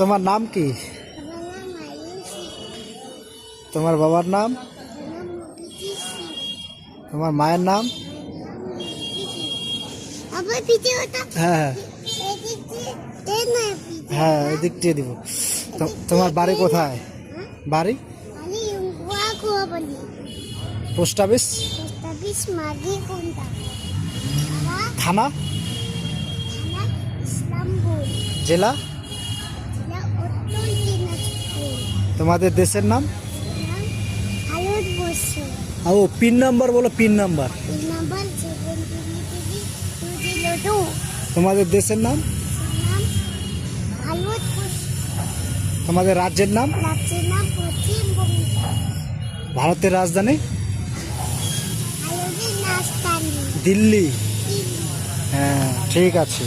তোমার নাম কি? তোমার বাবার নাম? তোমার মায়ের নাম? হ্যাঁ হ্যাঁ, এদিক দিয়ে দিব। তোমার বাড়ি কোথায়? বাড়ি? Post office? থানা? জেলা? তোমাদের দেশের নাম? ও পিন নাম্বার বলো, পিন নাম্বার। তোমাদের দেশের নাম? তোমাদের রাজ্যের নাম? ভারতের রাজধানী? দিল্লি। হ্যাঁ ঠিক আছে।